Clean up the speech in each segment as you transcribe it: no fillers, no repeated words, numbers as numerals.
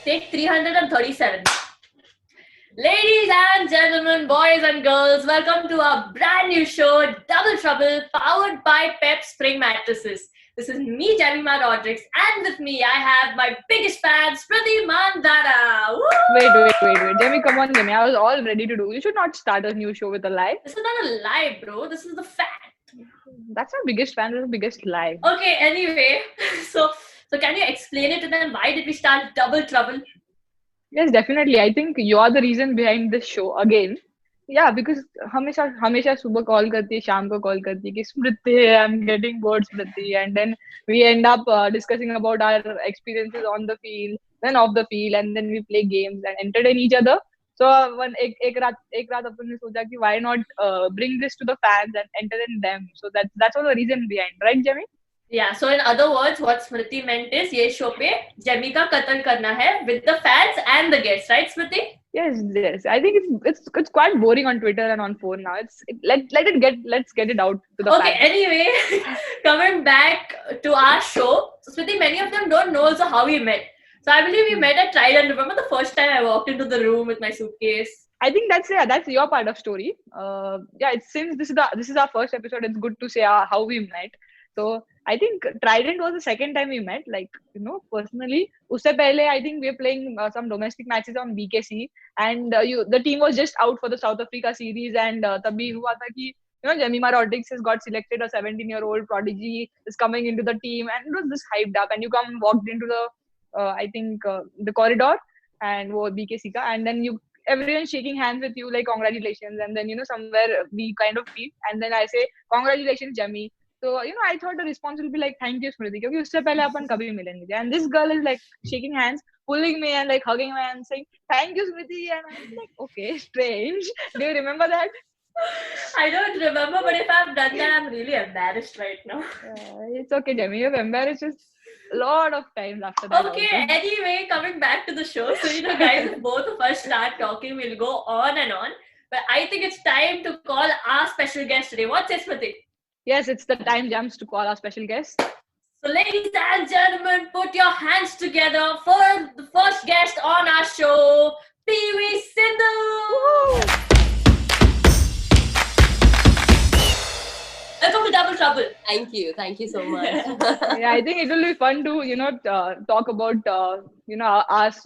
take 337. Ladies and gentlemen, boys and girls, welcome to our brand new show, Double Trouble, powered by Pep Spring Mattresses. This is me, JEMI Rodrigues, and with me I have my biggest fan, Smriti Mandhana. Wait. JEMI, come on, JEMI. I was all ready to do. You should not start a new show with a lie. This is not a lie, bro. This is the fact. That's not biggest fan, that's the biggest lie. Okay, anyway, so can you explain it to them? Why did we start Double Trouble? Yes, definitely. I think you are the reason behind this show again. Yeah, because हमेशा सुबह call करती है, शाम को call करती है कि Smriti, I'm getting bored, Smriti, and then we end up discussing about our experiences on the field, then off the field, and then we play games and entertain each other. So one एक रात अपन ने सोचा कि why not bring this to the fans and entertain them. So that's all the reason behind, right, JEMI? Yeah, so in other words, what Smriti meant is ये show पे JEMI का कत्ल करना है with the fans and the guests, right, Smriti? Yes. I think it's quite boring on Twitter and on phone now. Let's get it out to the fans. Okay, anyway, coming back to our show, so Smriti, many of them don't know also how we met. So I believe we met at Trial, and remember the first time I walked into the room with my suitcase? I think that's your part of story. Since this is our first episode, it's good to say how we met. So I think Trident was the second time we met. Like, personally, usse pehle I think we were playing some domestic matches on BKC, and the team was just out for the South Africa series, and tabhi hua tha ki JEMI Rodrigues has got selected. A 17-year-old prodigy is coming into the team, and it was just hyped up. And you walked into the the corridor and wo BKC ka, and then everyone's shaking hands with you like congratulations, and then somewhere we kind of meet, and then I say congratulations JEMI. So I thought the response will be like thank you Smriti, क्योंकि उससे पहले अपन कभी मिले नहीं थे, and this girl is like shaking hands, pulling me and like hugging me and saying thank you Smriti, and I'm like okay, strange. Do you remember that? I don't remember, but if I've done that, I'm really embarrassed right now. It's okay, JEMI, you've embarrassed us a lot of times after that. Okay, also. Anyway, coming back to the show. So, guys, if both of us start talking, we'll go on and on. But I think it's time to call our special guest today. What's it, Smriti? Yes, it's the time jumps to call our special guest. So, ladies and gentlemen, put your hands together for the first guest on our show, P.V.SINDHU. Welcome to Double Trouble. Thank you so much. Yeah, I think it will be fun to talk about our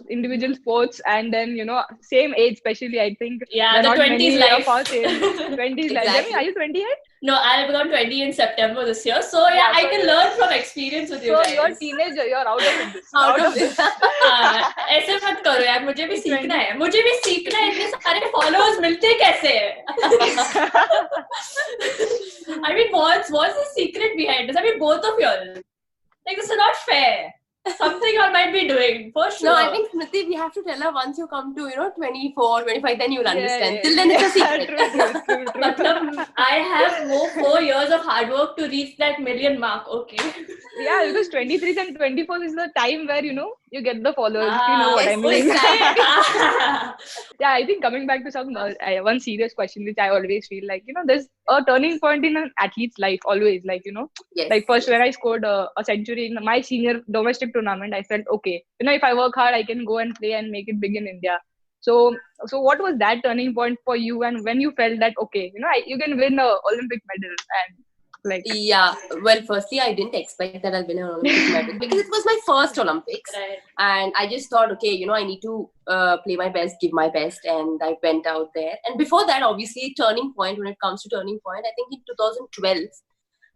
individual sports, and then same age, especially I think. Yeah, the 20s life. 20s life. JEMI, are you 28? No, I'll become 20 in September this year. So yeah, I can learn from experience with you guys. So you're a teenager, you're out of this. Out of this. ऐसे मत करो यार, मुझे भी सीखना है. इतने सारे followers मिलते कैसे हैं? I mean, what's the secret behind this? I mean, both of y'all. Like, this is not fair. Something I might be doing, for sure. No, I think Smriti, we have to tell her once you come to 24, 25, then you'll understand. Till then it's a secret. True. I have 4 years of hard work to reach that million mark, okay? Yeah, because 23 and 24 is the time where, you get the followers, if you know what I mean. Yeah, I think coming back to some one serious question, which I always feel like, there's a turning point in an athlete's life, always, like, Yes. like first when I scored a century in my senior domestic tournament, I felt, okay, if I work hard, I can go and play and make it big in India. So what was that turning point for you, and when you felt that, okay, you can win an Olympic medal, and like... Yeah, well, firstly, I didn't expect that I'll win an Olympic medal because it was my first Olympics. Right. And I just thought, okay, I need to play my best, give my best, and I went out there. And before that, obviously, turning point, when it comes to turning point, I think in 2012,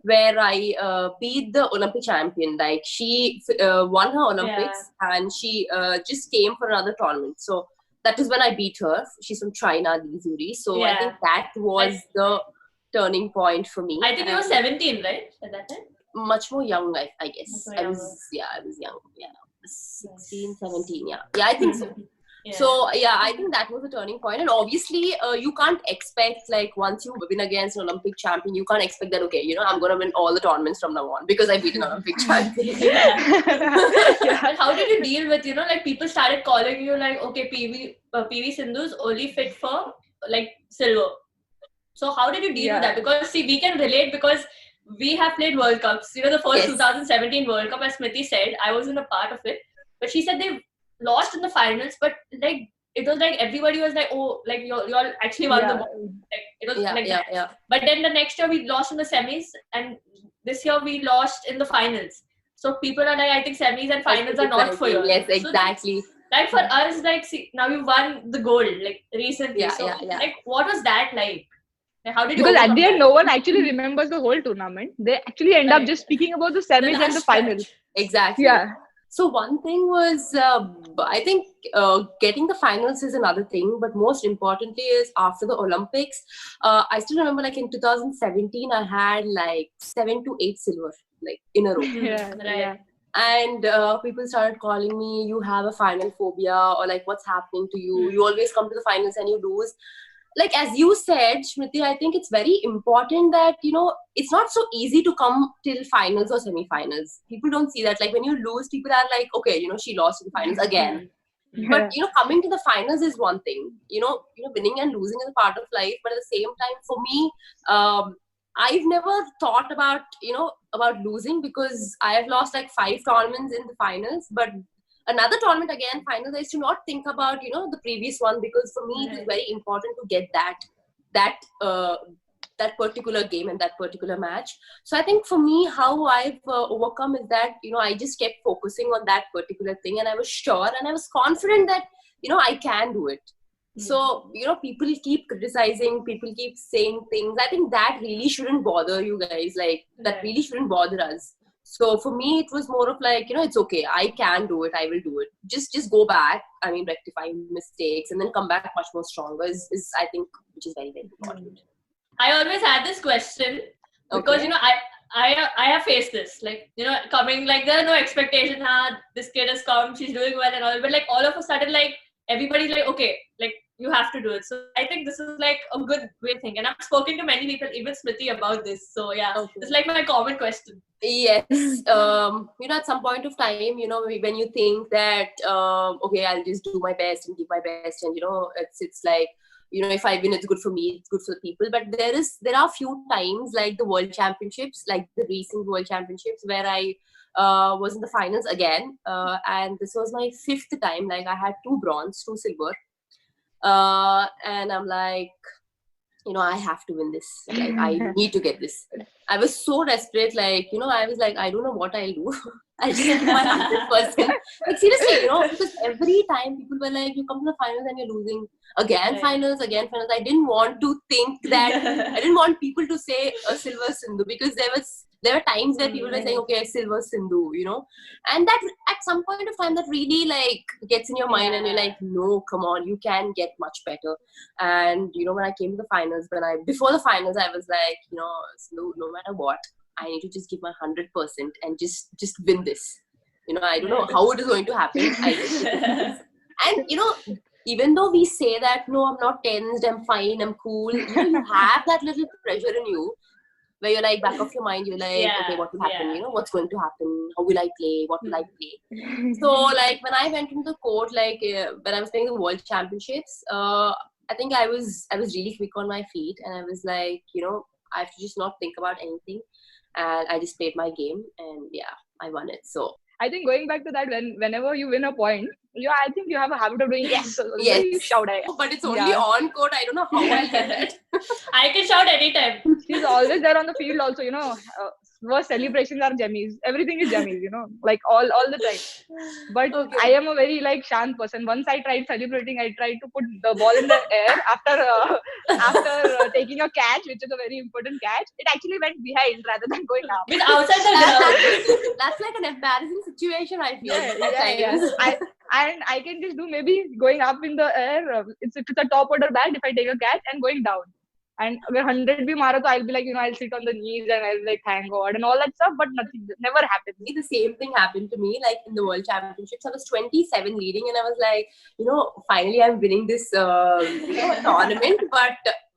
where I beat the Olympic champion. Like, she won her Olympics, and she just came for another tournament. So that is when I beat her. She's from China, Zuri. So I think that was the turning point for me. I think you were 17, right? At that time? Much more young, I guess. I was young. Yeah. 16, 17, yeah. Yeah, I think so. Yeah. So, yeah, I think that was a turning point. And obviously, you can't expect, like, once you win against an Olympic champion, you can't expect that, okay, I'm going to win all the tournaments from now on because I beat an Olympic champion. But how did you deal with, like, people started calling you, like, okay, P.V.SINDHU's only fit for, like, silver. So how did you deal with that? Because, see, we can relate because we have played World Cups. The first 2017 World Cup, as Smriti said, I wasn't a part of it. But she said they lost in the finals, but like it was like everybody was like, oh, like you all actually won the Yeah. ball. Like it was Yeah, like yeah, that. yeah. But then the next year we lost in the semis, and this year we lost in the finals. So people are like, I think semis and finals are not for you. Yes, So exactly. like for us, like see, now you won the gold like recently. Yeah, So yeah. like what was that like? Like, how did you Because at overcome the end, that? no one actually remembers the whole tournament. They actually end up Right. just speaking about the The semis and the last finals. stretch. Exactly. Yeah. So one thing was, I think getting the finals is another thing, but most importantly is after the Olympics. I still remember, like in 2017, I had like 7 to 8 silver, like in a row. Yeah. Right. Yeah. And people started calling me, you have a final phobia, or like, what's happening to you? You always come to the finals and you lose. Like, as you said, Smriti, I think it's very important that, it's not so easy to come till finals or semi-finals. People don't see that. Like, when you lose, people are like, okay, she lost in the finals again. But, coming to the finals is one thing. Winning and losing is a part of life. But at the same time, for me, I've never thought about losing, because I have lost like 5 tournaments in the finals. But another tournament again, finals, I used to not think about, the previous one, because for me, it is very important to get that particular game and that particular match. So I think for me, how I've overcome is that, I just kept focusing on that particular thing, and I was sure and I was confident that, I can do it. So, people keep criticizing, people keep saying things. I think that really shouldn't bother you guys. Like, that really shouldn't bother us. So for me, it was more of like, it's okay. I can do it. I will do it. Just go back. I mean, rectify mistakes and then come back much more stronger is I think, which is very, very important. I always had this question because, I have faced this, like, coming, like, there are no expectations. This kid has come, she's doing well and all, but like all of a sudden, like, everybody's like, okay, like, you have to do it. So I think this is like a good way to think. And I've spoken to many people, even Smriti, about this. So yeah, it's like my common question. Yes. At some point of time, when you think that, okay, I'll just do my best and give my best. And, it's like, if I win, it's good for me, it's good for the people. But there are few times, like the World Championships, like the recent World Championships, where I was in the finals again. And this was my 5th time. Like, I had 2 bronze, 2 silver. And I'm like, I have to win this. Like, I need to get this. I was so desperate. Like, I was like, I don't know what I'll do. I'll just give my 100%. Like, seriously, because every time people were like, you come to the finals and you're losing. Again, finals. I didn't want to think that. I didn't want people to say a silver Sindhu, because there were times where people were saying, okay, silver Sindhu, and that at some point of time that really like gets in your mind, and you're like, no, come on, you can get much better. And when I came to the finals, before the finals, I was like, Sindhu, no matter what, I need to just give my 100% and just win this. I don't know how it is going to happen. I just need to win this. And even though we say that, no, I'm not tensed, I'm fine, I'm cool, you have that little pressure in you, where you're like, back of your mind, you're like, okay, what will happen? What's going to happen? How will I play? What will I play? So, like, when I went into the court, like, when I was playing the World Championships, I think I was really quick on my feet, and I was like, I have to just not think about anything, and I just played my game, and I won it. So I think going back to that, whenever you win a point, I think you have a habit of doing yes. Yes. You shout. But it's only on court. I don't know how I get it. I can shout anytime. She's always there on the field also, Worst celebrations are JEMIs. Everything is JEMIs, like all the time. But I am a very like shant person. Once I tried celebrating, I tried to put the ball in the air after taking a catch, which is a very important catch. It actually went behind rather than going up. With outside the ground. That's like an embarrassing situation, I feel. Yes. I can just do maybe going up in the air. It's a top order bat if I take a catch, and going down. And अगर 100 भी मारा तो I'll be like, I'll sit on the knees and I'll be like, thank God and all that stuff, but nothing, never happened. The same thing happened to me, like in the World Championships. I was 27 leading, and I was like, finally I'm winning this tournament,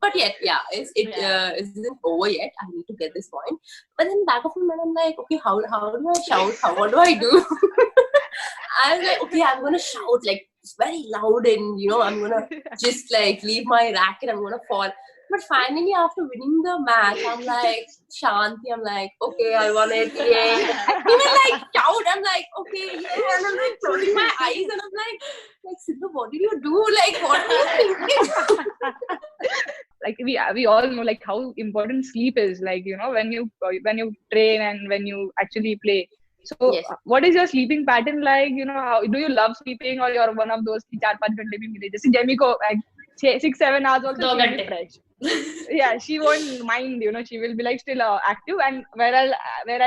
but yet, it isn't over yet. I need to get this point. But then back of my mind, I'm like, okay, how do I shout? What do I do? I was like, okay, I'm gonna shout like very loud, and I'm gonna just like leave my racket. I'm gonna fall. But finally, after winning the match, I'm like, Shanti, I'm like, okay, I won it, yay. And even like shout, I'm like, okay, yeah. And I'm like closing my eyes and I'm like, Sindhu, what did you do? Like, what were you thinking? Like we all know like how important sleep is, like when you train and when you actually play. So Yes. what is your sleeping pattern like? How do you love sleeping, or you're one of those ki 4-5 घंटे भी मिले जैसे Jamie को like 6-7 hours also दो she will be घंटे. fresh. Yeah, she won't mind, she will be like still active, and whereas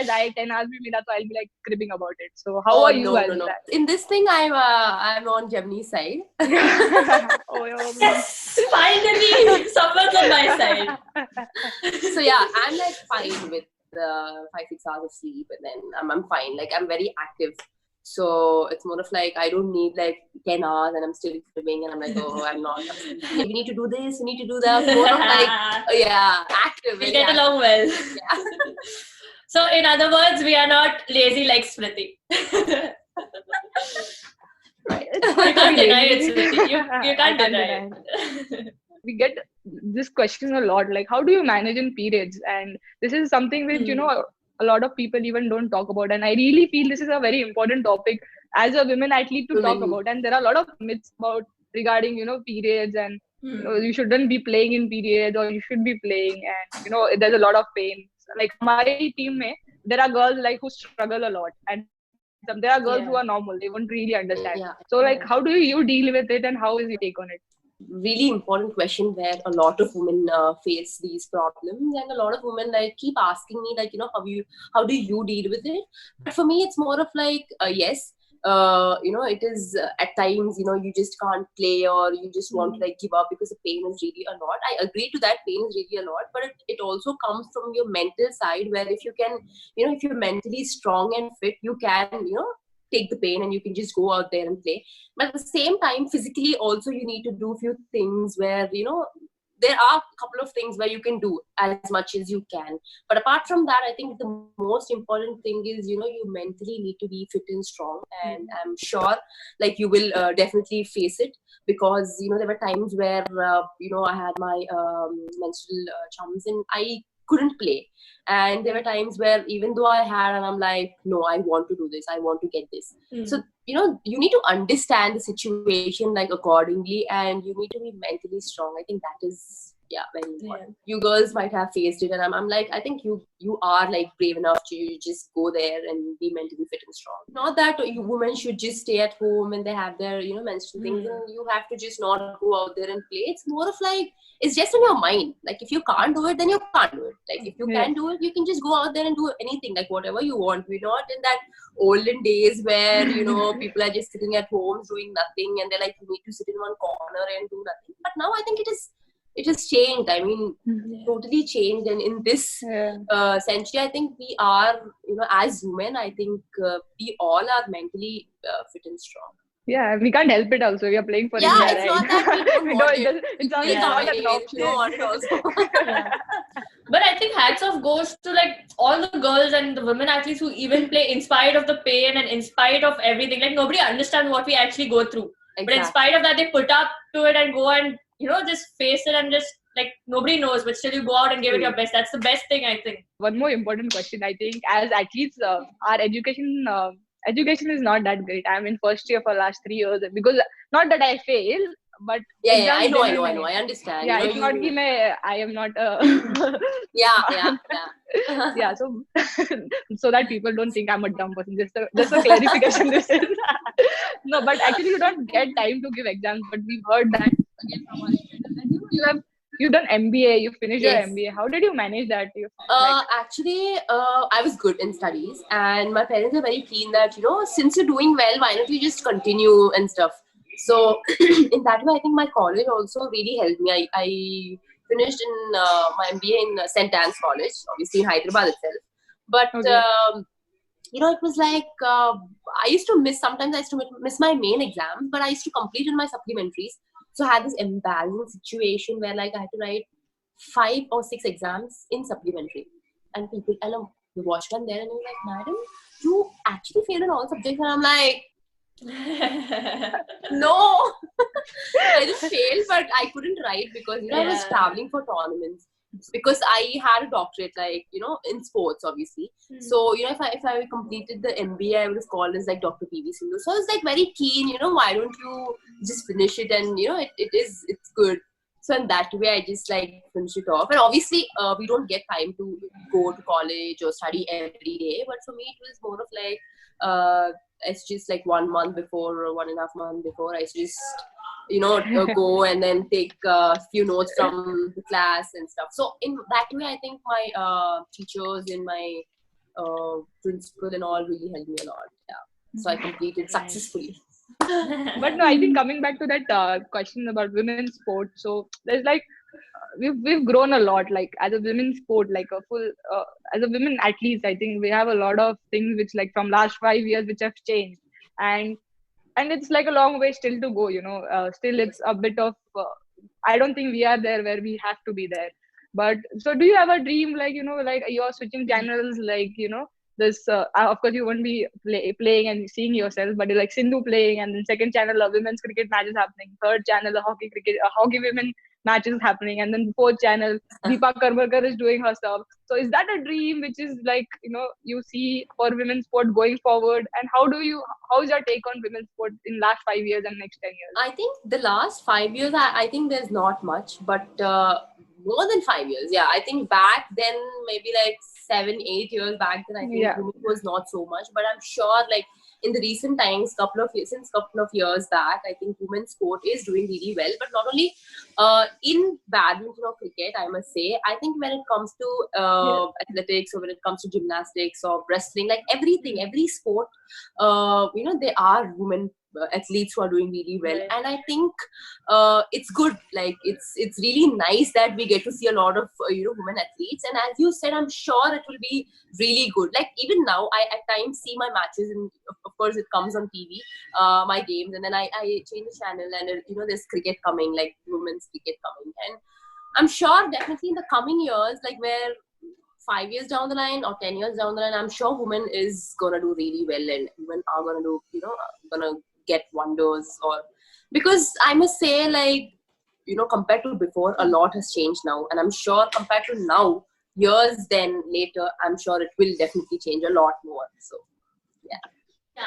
I 10 hours bhi mila, so I'll be like cribbing about it. So how Oh, are you no. as that? In this thing, I'm on JEMI's side. Oh, Yes, finally, someone's on my side. So yeah, I'm like fine with 5-6 hours of sleep, and then I'm fine. Like I'm very active. So it's more of like I don't need like 10 hours and I'm still swimming and I'm like, oh, I'm not. We need to do this, we need to do that. More of like, yeah, active. We'll very get active. along well. Yeah. So, in other words, we are not lazy like Smriti. Right. You can't deny it, Smriti. You I can't can't deny deny it. We get this question a lot, like how do you manage in periods? And this is something which a lot of people even don't talk about, and I really feel this is a very important topic as a women athlete to talk about. And there are a lot of myths about regarding periods, and you shouldn't be playing in periods, or you should be playing, and there's a lot of pain. Like my team mein, there are girls like who struggle a lot, and there are girls who are normal, they won't really understand. So like how do you deal with it, and how is your take on it? Really important question where a lot of women face these problems, and a lot of women like keep asking me like how do you deal with it. But for me it's more of like yes, it is at times you just can't play, or you just want to like give up because the pain is really a lot. I agree to that, pain is really a lot, but it also comes from your mental side, where if you can if you're mentally strong and fit, you can take the pain and you can just go out there and play. But at the same time, physically also you need to do a few things where there are a couple of things where you can do as much as you can. But apart from that, I think the most important thing is you mentally need to be fit and strong. And I'm sure like you will definitely face it, because there were times where I had my menstrual chums and I couldn't play. And there were times where even though I had, and I'm like, no, I want to do this, I want to get this. So you need to understand the situation like accordingly, and you need to be mentally strong. I think that is very important. You girls might have faced it, and I'm like, I think you are like brave enough to just go there and be mentally fit and strong. Not that you women should just stay at home and they have their menstrual things and you have to just not go out there and play. It's more of like, it's just in your mind. Like if you can't do it, then you can't do it. Like if you can do it, you can just go out there and do anything, like whatever you want. We're not in that olden days where people are just sitting at home doing nothing, and they're like, you need to sit in one corner and do nothing. But now I think it has changed. I mean, totally changed. And in this century, I think we are, as women, I think we all are mentally fit and strong. Yeah, we can't help it also. We are playing for India, it's right? not that we don't want it. It's not an option. We don't want it also. But I think hats off goes to like all the girls and the women athletes who even play in spite of the pain and in spite of everything. Like nobody understands what we actually go through. Exactly. But in spite of that, they put up to it and go and just face it, and just like nobody knows, but still you go out and give it your best. That's the best thing, I think. One more important question, I think, as athletes, our education is not that great. I'm in first year for last 3 years, because not that I fail, but I know, I understand. Yeah, it's not I am not yeah, so that people don't think I'm a dumb person. Just a clarification this is. No, but actually you don't get time to give exams, but we've heard that again from our educators, that you've done MBA, you finished your MBA. How did you manage that? Actually, I was good in studies, and my parents are very keen that, since you're doing well, why don't you just continue and stuff. So in that way, I think my college also really helped me. I finished in my MBA in St. Anne's College, obviously in Hyderabad itself. But, it was like, sometimes I used to miss my main exam, but I used to complete in my supplementaries. So I had this embarrassing situation where like I had to write 5 or 6 exams in supplementary. And the watchman there and he was like, madam, you actually failed in all subjects. And I'm like, No, I just failed, but I couldn't write because I was traveling for tournaments. Because I had a doctorate, like in sports, obviously. So if I completed the MBA, I would have called as like Dr. P.V.SINDHU. So I was like very keen. Why don't you just finish it? And it's good. So in that way, I just like finish it off. And obviously, we don't get time to go to college or study every day. But for me, it was more of like it's just like 1 month before or 1.5 months before. I just go and then take a few notes from the class and stuff. So in that way, I think my teachers and my principal and all really helped me a lot. Yeah. So I completed successfully. But no, I think coming back to that question about women's sport, so there's like we've grown a lot, like as a women's sport, like a full as a women athletes. I think we have a lot of things which like from last 5 years which have changed, and it's like a long way still to go. Still it's a bit of. I don't think we are there where we have to be there. But so, do you have a dream like like you're switching channels, like this of course you won't be playing and seeing yourself, but like Sindhu playing, and then second channel a women's cricket matches happening, third channel a hockey women matches happening, and then fourth channel Deepa Karmakar is doing her stuff. So is that a dream which is like you see for women's sport going forward, and how is your take on women's sport in last 5 years and next 10 years? I think the last 5 years, I think there's not much, but more than 5 years. Yeah, I think back then, maybe like 7, 8 years back then, I think women was not so much. But I'm sure, like in the recent times, since couple of years back, I think women's sport is doing really well. But not only in badminton or cricket, I must say, I think when it comes to athletics or when it comes to gymnastics or wrestling, like everything, every sport, there are women athletes who are doing really well. Right. And I think it's good, like it's really nice that we get to see a lot of women athletes. And as you said, I'm sure it will be really good. Like even now, I at times see my matches, and of course it comes on TV, my games, and then I change the channel, and there's cricket coming, like women's cricket coming. And I'm sure definitely in the coming years, like where 5 years down the line or 10 years down the line, I'm sure women is gonna do really well, and women are gonna do, gonna get wonders. Or because I must say, like compared to before, a lot has changed now, and I'm sure compared to now, years then later, I'm sure it will definitely change a lot more. So Yeah,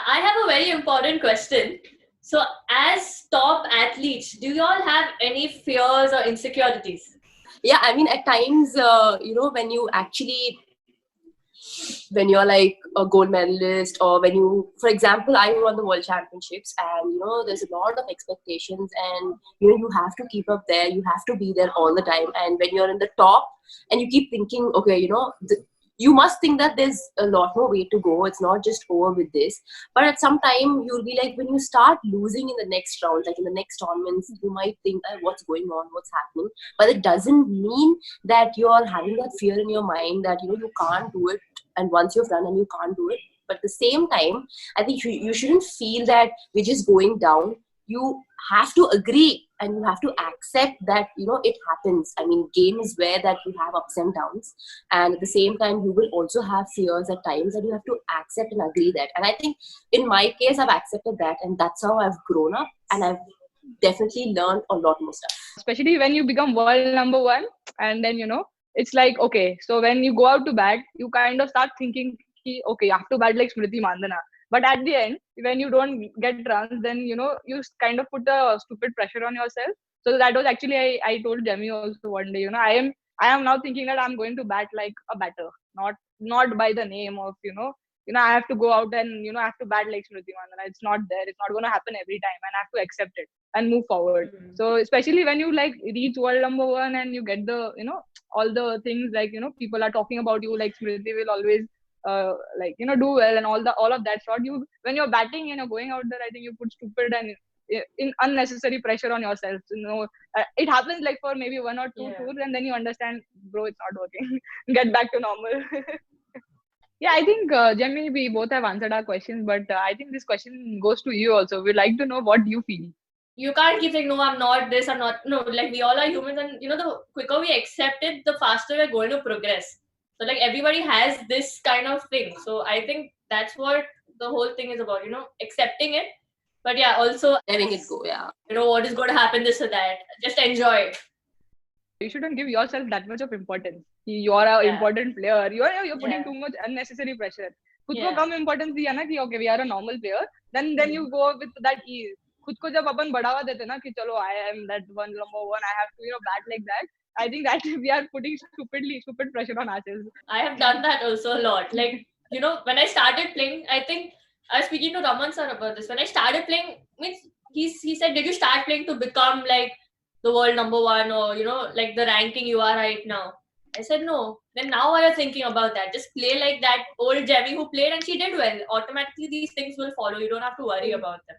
I have a very important question. So, as top athletes, do you all have any fears or insecurities? yeah, I mean, at times, when you're like a gold medalist, or when for example, I won the world championships, and there's a lot of expectations, and you have to keep up there, you have to be there all the time. And when you're in the top and you keep thinking, okay, you must think that there's a lot more way to go, it's not just over with this. But at some time, you'll be like, when you start losing in the next round, like in the next tournaments, you might think, what's going on, what's happening. But it doesn't mean that you're having that fear in your mind that you can't do it, and once you've done and you can't do it. But at the same time, I think you shouldn't feel that we're just going down. You have to agree and you have to accept that it happens. I mean, game is where that you have ups and downs, and at the same time you will also have fears at times, and you have to accept and agree that. And I think in my case, I've accepted that, and that's how I've grown up, and I've definitely learned a lot more stuff. Especially when you become world number one, and then it's like, okay, so when you go out to bat, you kind of start thinking, okay, you have to bat like Smriti Mandhana. But at the end, when you don't get runs, then you kind of put a stupid pressure on yourself. So that was actually, I told JEMI also one day, I am now thinking that I'm going to bat like a batter, not by the name of I have to go out and I have to bat like Smriti Mandhana. It's not there. It's not going to happen every time, and I have to accept it and move forward. So especially when you like reach world number one and you get the all the things, like people are talking about you, like Smriti will always do well and all of that sort. When you're batting and you're going out there, I think you put stupid and in unnecessary pressure on yourself. It happens like for maybe 1 or 2 tours, and then you understand, bro, it's not working. Get back to normal. Yeah, I think JEMI, we both have answered our questions, but I think this question goes to you also. We'd like to know what you feel. You can't keep saying, no, I'm not this, I'm not. No, like we all are humans, and the quicker we accept it, the faster we're going to progress. So like everybody has this kind of thing. So I think that's what the whole thing is about, accepting it. But yeah, also, letting it go. Yeah. what is going to happen, this or that. Just enjoy it. You shouldn't give yourself that much of importance. You are an important player. You're putting too much unnecessary pressure. खुद को कम importance दिया ना कि okay, we are a normal player. Then you go with that ease. खुद को जब अपन बढ़ावा देते ना कि चलो I am that one number one, I have to bat like that. I think that we are putting stupid pressure on ourselves. I have done that also a lot. Like, when I started playing, I think I was speaking to Raman sir about this. When I started playing, he said, did you start playing to become like the world number one, or like the ranking you are right now? I said no. Then now I was thinking about that. Just play like that old JEMI who played and she did well. Automatically these things will follow. You don't have to worry about them.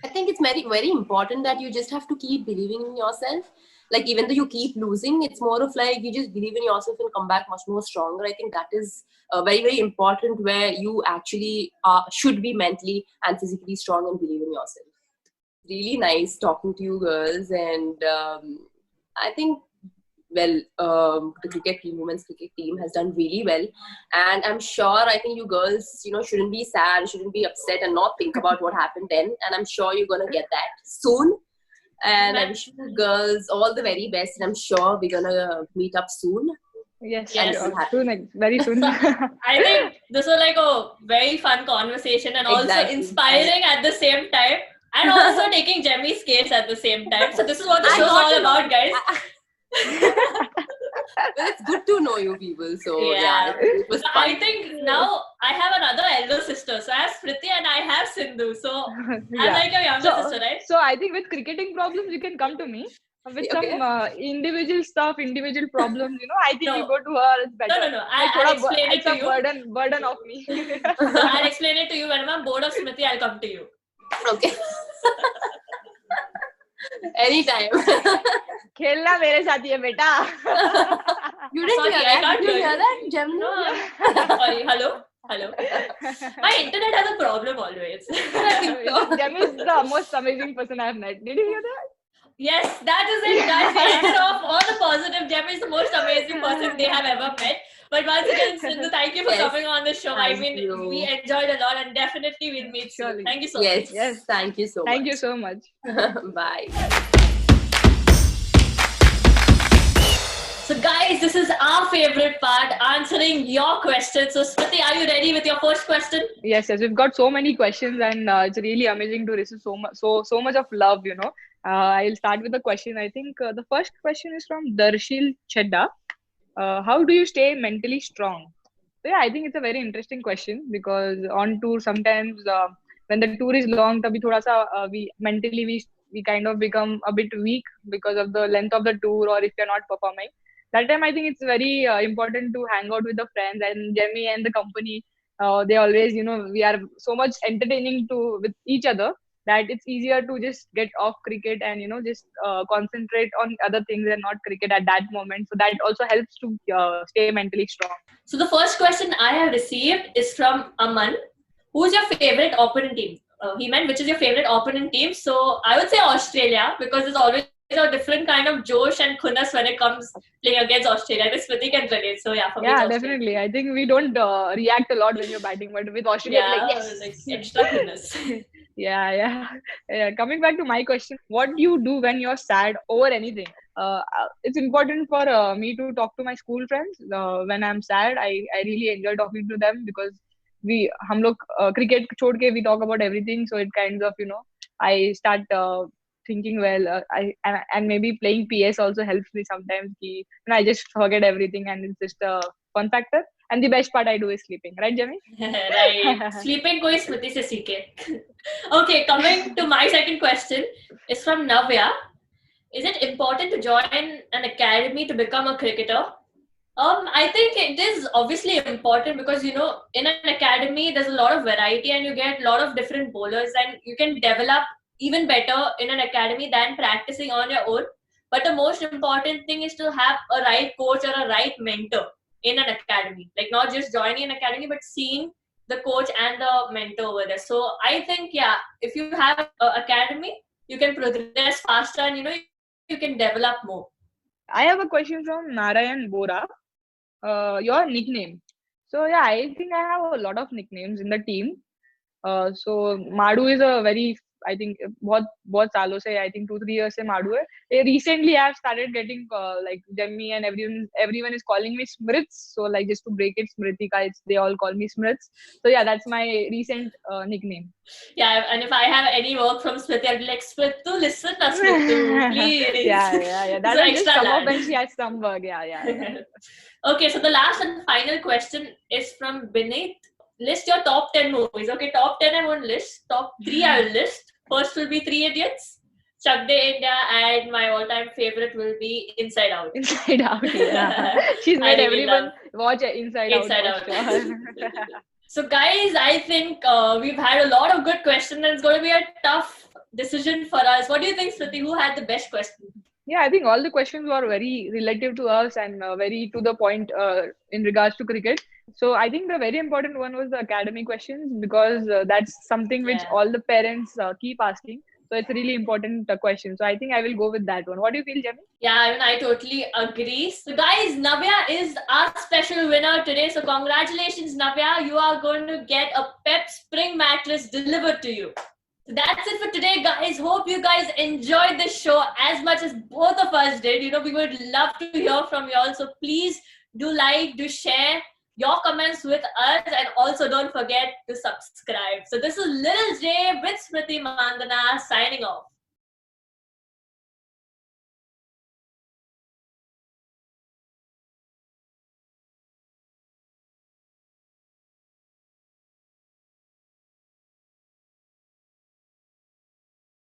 I think it's very, very important that you just have to keep believing in yourself. Like, even though you keep losing, it's more of like you just believe in yourself and come back much more stronger. I think that is very, very important, where you actually should be mentally and physically strong and believe in yourself. Really nice talking to you girls, and I think, well, the women's cricket team has done really well, and I'm sure, I think you girls, shouldn't be sad, shouldn't be upset, and not think about what happened then. And I'm sure you're gonna get that soon. And I wish you girls all the very best, and I'm sure we're gonna meet up soon. Yes. Soon, very soon. I think this was like a very fun conversation, and also inspiring at the same time, and also taking JEMI's case at the same time. So this is what the show is all about, guys. Well, it's good to know you people. So yeah, it was fun. I think now I have another elder sister. So I have Smriti and I have Sindhu. So I'm like your younger sister, right? So I think with cricketing problems, you can come to me. With some individual stuff, individual problems, I think you go to her. It's better. No. I'll explain it to you. Burden of me. I'll explain it to you. Whenever I'm bored of Smriti, I'll come to you. Okay. Anytime. खेलना मेरे साथ ही है बेटा. You didn't hear that? JEMI? No. Sorry. Hello. My internet has a problem always. JEMI is the most amazing person I've met. Did you hear that? Yes, that is it, guys. We ended off all the positive. JEMI is the most amazing person they have ever met. But once again, Sindhu, thank you for coming on the show. Thank I mean, you. We enjoyed a lot, and definitely we'll meet soon. Thank you so much. Yes, thank you so much. Thank you so much. Bye. So guys, this is our favorite part, answering your questions. So Smriti, are you ready with your first question? Yes, we've got so many questions, and it's really amazing to receive so much of love, I'll start with the question. I think the first question is from Darshil Chedda. How do you stay mentally strong? So yeah, I think it's a very interesting question, because on tour sometimes when the tour is long, tabhi thoda sa, we mentally we kind of become a bit weak because of the length of the tour, or if you're not performing. That time I think it's very important to hang out with the friends, and JEMI and the company. They always, we are so much entertaining with each other, that it's easier to just get off cricket and just concentrate on other things and not cricket at that moment. So that also helps to stay mentally strong. So the first question I have received is from Aman. Who's your favorite opponent team? He meant which is your favorite opponent team. So I would say Australia, because there's always a different kind of josh and khunas when it comes playing against Australia. This Smriti can relate. So yeah, for me, yeah, definitely. I think we don't react a lot when you're batting, but with Australia, like extra khunas. Yeah. Coming back to my question, what do you do when you're sad over anything? It's important for me to talk to my school friends when I'm sad. I really enjoy talking to them, because हम लोग cricket छोड़ के we talk about everything. So it kind of I start thinking, well, and maybe playing PS also helps me sometimes. I just forget everything, and it's just a fun factor. And the best part I do is sleeping, right, JEMI? Right. Sleeping koi Smriti se seekhe. Okay, coming to my second question is from Navya. Is it important to join an academy to become a cricketer? I think it is obviously important, because in an academy there's a lot of variety, and you get a lot of different bowlers, and you can develop even better in an academy than practicing on your own. But the most important thing is to have a right coach or a right mentor in an academy. Like, not just joining an academy, but seeing the coach and the mentor over there. So I think, yeah, if you have an academy, you can progress faster, and you can develop more. I have a question from Narayan Bora. Your nickname. So yeah, I think I have a lot of nicknames in the team. So Madu is a very I think बहुत सालों से, I think 2-3 years से मारू है. Recently I have started getting like JEMI and everyone is calling me Smrits. So like just to break it, Smriti ka, they all call me Smrits. So yeah, that's my recent nickname. Yeah, and if I have any work from Smriti, I'll be like, Smritu, listen to Smritu, please. Yeah. That So will just extra come up lad. when she has some work. Yeah. Okay, so the last and final question is from Beneath. List your top 10 movies. Okay, top 10 I won't list. Top 3 I will list. First will be Three Idiots, Chak De India, and my all-time favorite will be Inside Out. Inside Out, yeah. She's made I really everyone love watch Inside Out Inside for Out. sure. So guys, I think we've had a lot of good questions and it's going to be a tough decision for us. What do you think, Smriti? Who had the best question? Yeah, I think all the questions were very relative to us and very to the point in regards to cricket. So I think the very important one was the academy questions, because that's something which Yeah. all the parents keep asking. So it's a really important question. So I think I will go with that one. What do you feel, Jemmy? Yeah, I mean, I totally agree. So guys, Navya is our special winner today. So congratulations, Navya. You are going to get a Pep Spring mattress delivered to you. So that's it for today, guys. Hope you guys enjoyed this show as much as both of us did. You know, we would love to hear from y'all. So please do like, do share your comments with us, and also don't forget to subscribe. So this is Little J with Smriti Mandhana signing off.